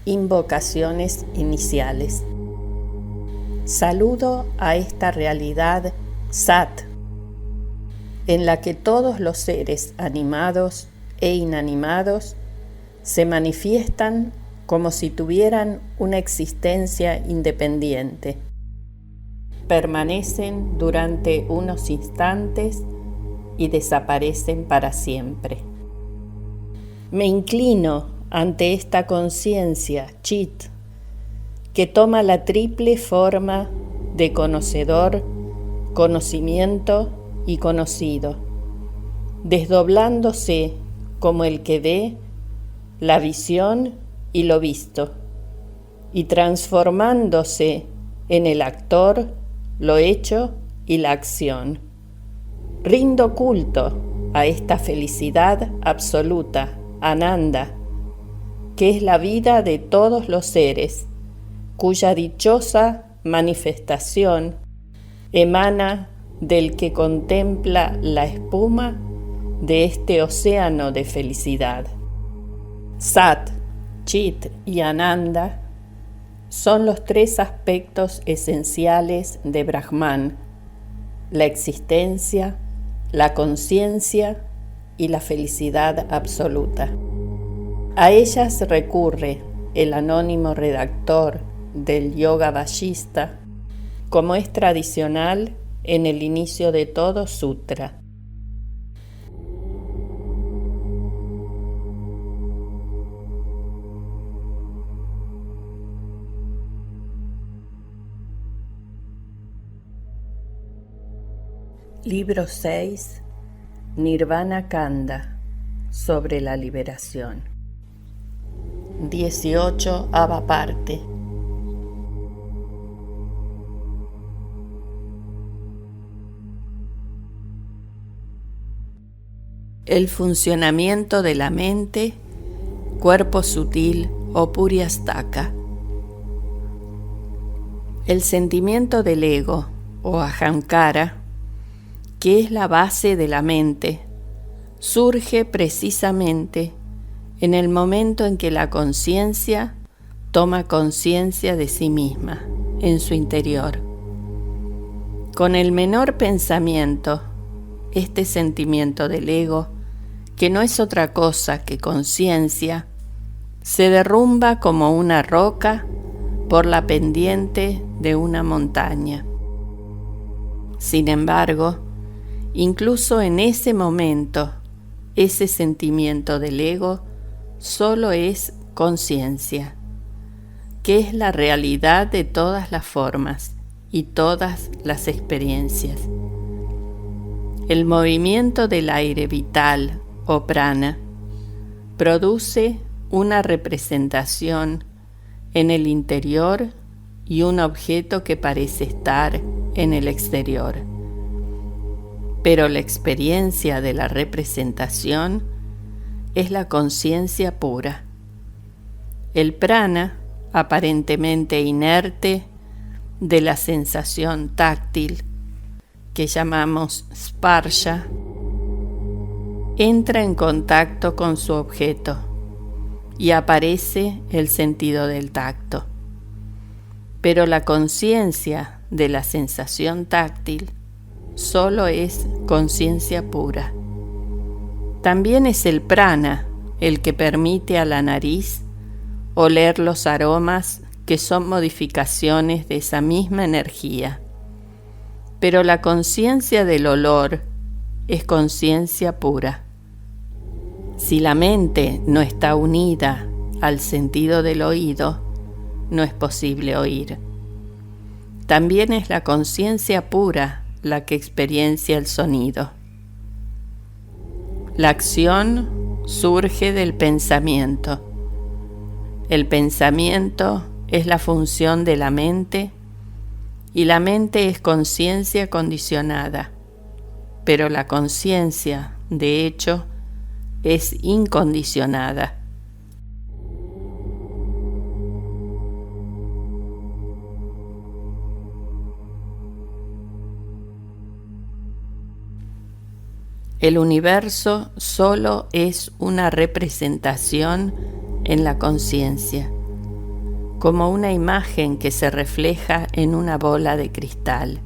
Invocaciones iniciales. Saludo a esta realidad Sat, en la que todos los seres animados e inanimados se manifiestan como si tuvieran una existencia independiente. Permanecen durante unos instantes y desaparecen para siempre. Me inclino ante esta conciencia, Chit, que toma la triple forma de conocedor, conocimiento y conocido, desdoblándose como el que ve, la visión y lo visto, y transformándose en el actor, lo hecho y la acción. Rindo culto a esta felicidad absoluta, Ananda, que es la vida de todos los seres, cuya dichosa manifestación emana del que contempla la espuma de este océano de felicidad. Sat, Chit y Ananda son los tres aspectos esenciales de Brahman: la existencia, la conciencia y la felicidad absoluta. A ellas recurre el anónimo redactor del Yoga Vashista, como es tradicional en el inicio de todo sutra. Libro 6, Nirvana Kanda, sobre la liberación. 18ª parte. El funcionamiento de la mente, cuerpo sutil o Puryastaka. El sentimiento del ego o ahankara, que es la base de la mente, surge precisamente en el momento en que la conciencia toma conciencia de sí misma, en su interior. Con el menor pensamiento, este sentimiento del ego, que no es otra cosa que conciencia, se derrumba como una roca por la pendiente de una montaña. Sin embargo, incluso en ese momento, ese sentimiento del ego solo es conciencia, que es la realidad de todas las formas y todas las experiencias. El movimiento del aire vital o prana produce una representación en el interior y un objeto que parece estar en el exterior. Pero la experiencia de la representación es la conciencia pura. El prana, aparentemente inerte, de la sensación táctil, que llamamos sparsha, entra en contacto con su objeto y aparece el sentido del tacto. Pero la conciencia de la sensación táctil solo es conciencia pura. También es el prana el que permite a la nariz oler los aromas que son modificaciones de esa misma energía. Pero la conciencia del olor es conciencia pura. Si la mente no está unida al sentido del oído, no es posible oír. También es la conciencia pura la que experiencia el sonido. La acción surge del pensamiento. El pensamiento es la función de la mente y la mente es conciencia condicionada, pero la conciencia, de hecho, es incondicionada. El universo solo es una representación en la conciencia, como una imagen que se refleja en una bola de cristal.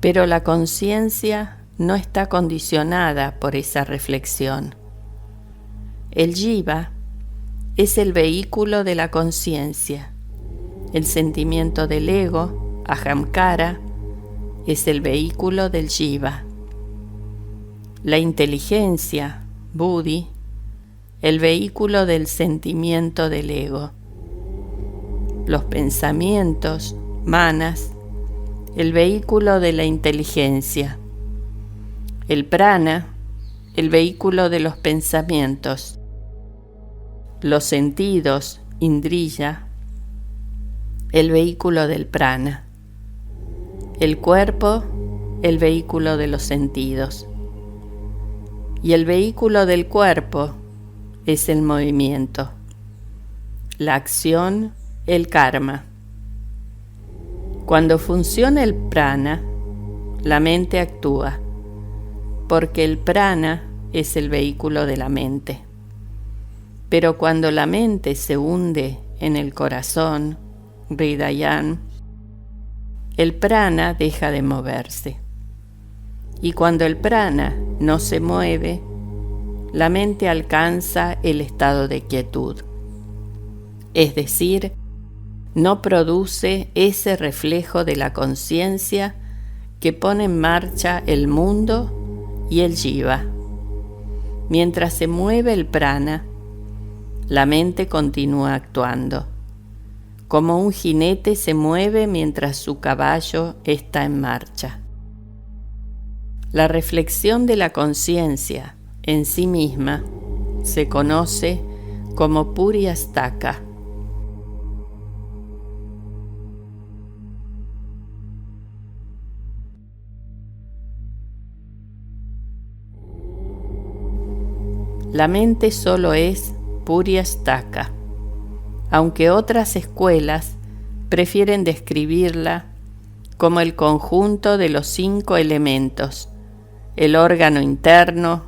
Pero la conciencia no está condicionada por esa reflexión. El jiva es el vehículo de la conciencia. El sentimiento del ego, ahamkara, es el vehículo del jiva. La inteligencia, buddhi, el vehículo del sentimiento del ego. Los pensamientos, manas, el vehículo de la inteligencia. El prana, el vehículo de los pensamientos. Los sentidos, indriya, el vehículo del prana. El cuerpo, el vehículo de los sentidos. Y el vehículo del cuerpo es el movimiento, la acción, el karma. Cuando funciona el prana, la mente actúa, porque el prana es el vehículo de la mente. Pero cuando la mente se hunde en el corazón, hridayan, el prana deja de moverse. Y cuando el prana no se mueve, la mente alcanza el estado de quietud. Es decir, no produce ese reflejo de la conciencia que pone en marcha el mundo y el jiva. Mientras se mueve el prana, la mente continúa actuando, como un jinete se mueve mientras su caballo está en marcha. La reflexión de la conciencia en sí misma se conoce como Puriyastaka. La mente solo es Puriyastaka, aunque otras escuelas prefieren describirla como el conjunto de los 5 elementos, el órgano interno,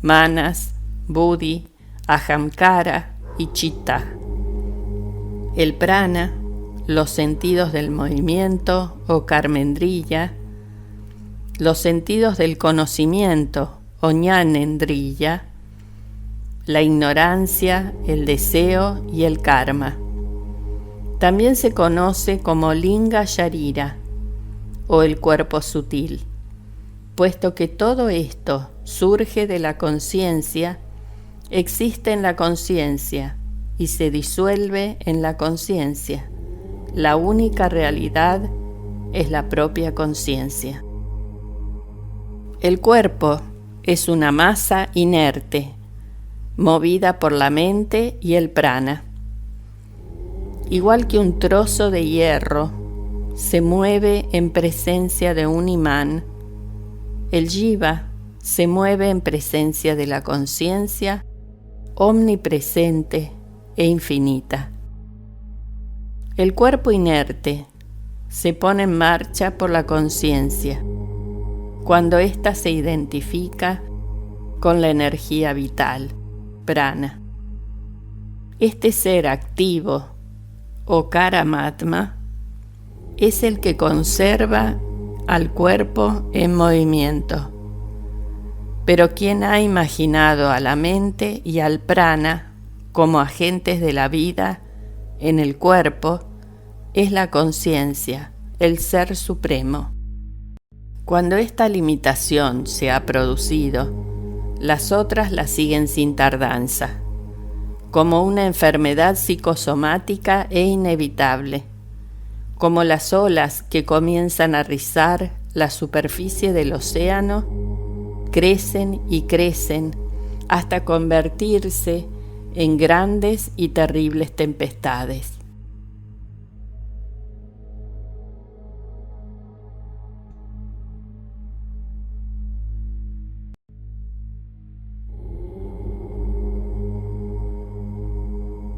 manas, buddhi, ahamkara y chitta. El prana, los sentidos del movimiento o karmendriya, los sentidos del conocimiento o jnanendriya, la ignorancia, el deseo y el karma. También se conoce como linga sharira o el cuerpo sutil, puesto que todo esto surge de la conciencia, existe en la conciencia y se disuelve en la conciencia. La única realidad es la propia conciencia. El cuerpo es una masa inerte, movida por la mente y el prana. Igual que un trozo de hierro se mueve en presencia de un imán, el jiva se mueve en presencia de la conciencia omnipresente e infinita. El cuerpo inerte se pone en marcha por la conciencia cuando ésta se identifica con la energía vital, prana. Este ser activo o Paramatma es el que conserva al cuerpo en movimiento. Pero quien ha imaginado a la mente y al prana como agentes de la vida en el cuerpo es la conciencia, el ser supremo. Cuando esta limitación se ha producido, las otras la siguen sin tardanza, como una enfermedad psicosomática e inevitable, como las olas que comienzan a rizar la superficie del océano, crecen y crecen hasta convertirse en grandes y terribles tempestades.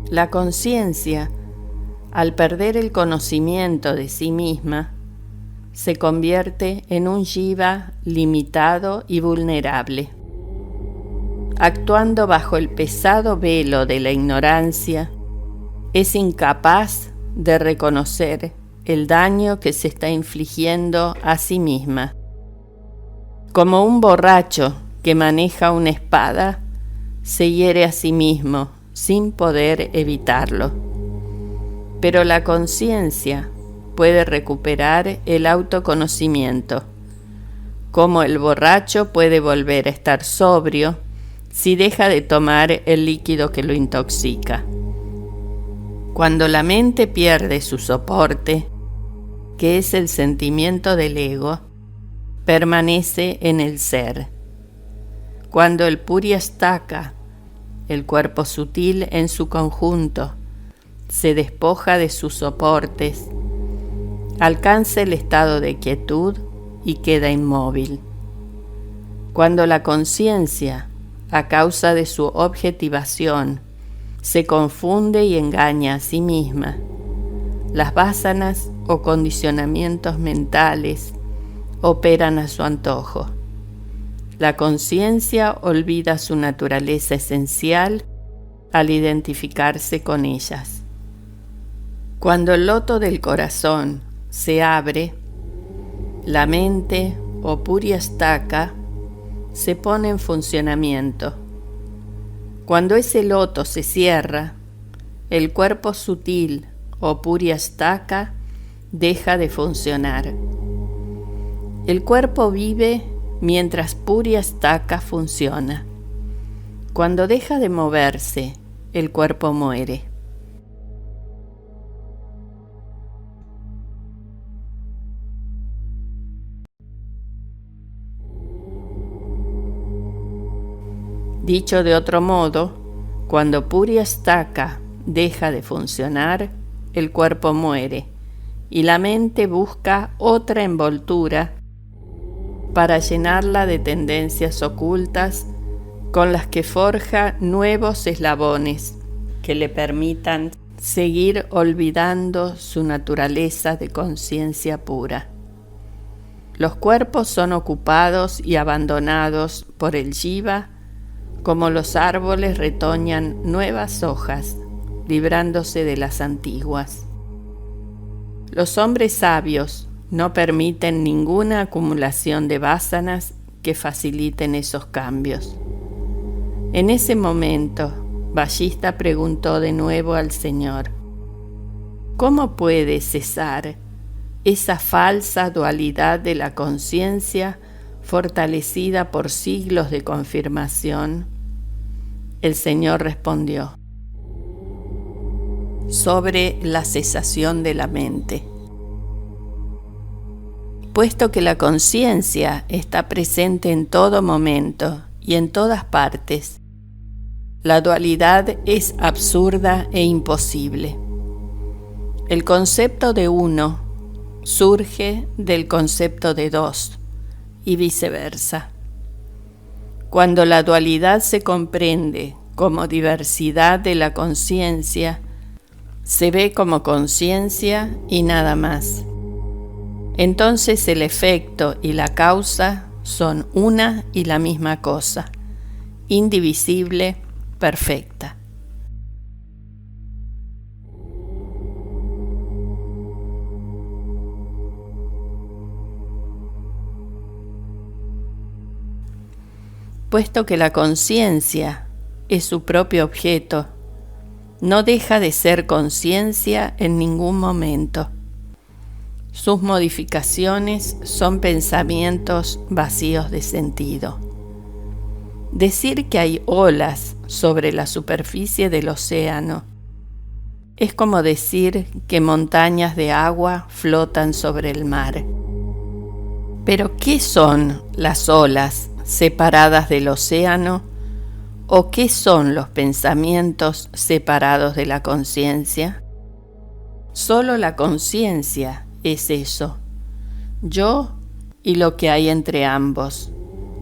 La conciencia, al perder el conocimiento de sí misma, se convierte en un jiva limitado y vulnerable. Actuando bajo el pesado velo de la ignorancia, es incapaz de reconocer el daño que se está infligiendo a sí misma. Como un borracho que maneja una espada, se hiere a sí mismo sin poder evitarlo. Pero la conciencia puede recuperar el autoconocimiento, como el borracho puede volver a estar sobrio si deja de tomar el líquido que lo intoxica. Cuando la mente pierde su soporte, que es el sentimiento del ego, permanece en el ser. Cuando el Puriastaka, el cuerpo sutil en su conjunto, se despoja de sus soportes, alcanza el estado de quietud y queda inmóvil. Cuando la conciencia, a causa de su objetivación, se confunde y engaña a sí misma, las vásanas o condicionamientos mentales operan a su antojo. La conciencia olvida su naturaleza esencial al identificarse con ellas. Cuando el loto del corazón se abre, la mente o Puriastaka se pone en funcionamiento. Cuando ese loto se cierra, el cuerpo sutil o Puriastaka deja de funcionar. El cuerpo vive mientras Puriastaka funciona. Cuando deja de moverse, el cuerpo muere. Dicho de otro modo, cuando Puriastaka deja de funcionar, el cuerpo muere y la mente busca otra envoltura para llenarla de tendencias ocultas con las que forja nuevos eslabones que le permitan seguir olvidando su naturaleza de conciencia pura. Los cuerpos son ocupados y abandonados por el Jiva como los árboles retoñan nuevas hojas, librándose de las antiguas. Los hombres sabios no permiten ninguna acumulación de vásanas que faciliten esos cambios. En ese momento, Vallista preguntó de nuevo al Señor: ¿cómo puede cesar esa falsa dualidad de la conciencia fortalecida por siglos de confirmación? El Señor respondió: sobre la cesación de la mente. Puesto que la conciencia está presente en todo momento y en todas partes, la dualidad es absurda e imposible. El concepto de uno surge del concepto de dos y viceversa. Cuando la dualidad se comprende como diversidad de la conciencia, se ve como conciencia y nada más. Entonces el efecto y la causa son una y la misma cosa, indivisible, perfecta. Puesto que la conciencia es su propio objeto, no deja de ser conciencia en ningún momento. Sus modificaciones son pensamientos vacíos de sentido. Decir que hay olas sobre la superficie del océano es como decir que montañas de agua flotan sobre el mar. Pero, ¿qué son las olas separadas del océano? ¿O qué son los pensamientos separados de la conciencia? Solo la conciencia es eso, yo y lo que hay entre ambos,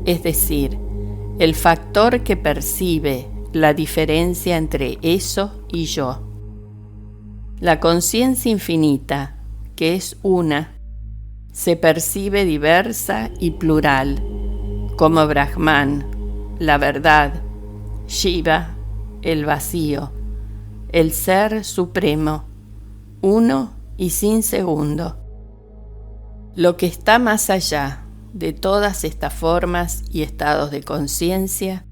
es decir, el factor que percibe la diferencia entre eso y yo. La conciencia infinita, que es una, se percibe diversa y plural, como Brahman, la verdad, Shiva, el vacío, el Ser Supremo, uno y sin segundo. Lo que está más allá de todas estas formas y estados de conciencia,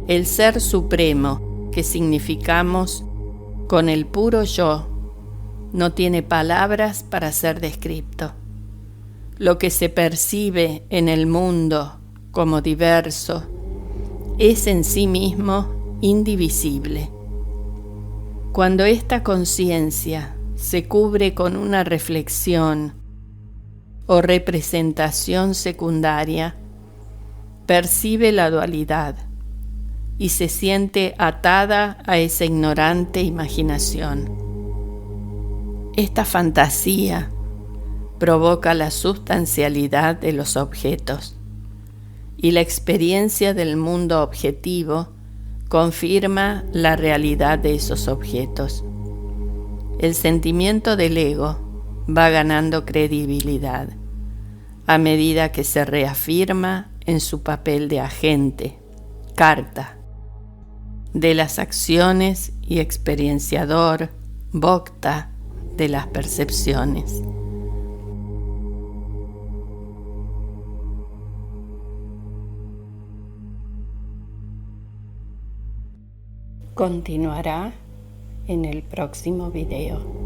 el Ser Supremo que significamos con el puro yo, no tiene palabras para ser descrito. Lo que se percibe en el mundo como diverso es en sí mismo indivisible. Cuando esta conciencia se cubre con una reflexión o representación secundaria, percibe la dualidad y se siente atada a esa ignorante imaginación. Esta fantasía provoca la sustancialidad de los objetos y la experiencia del mundo objetivo confirma la realidad de esos objetos. El sentimiento del ego va ganando credibilidad a medida que se reafirma en su papel de agente, karta, de las acciones y experienciador, bhokta, de las percepciones. Continuará en el próximo video.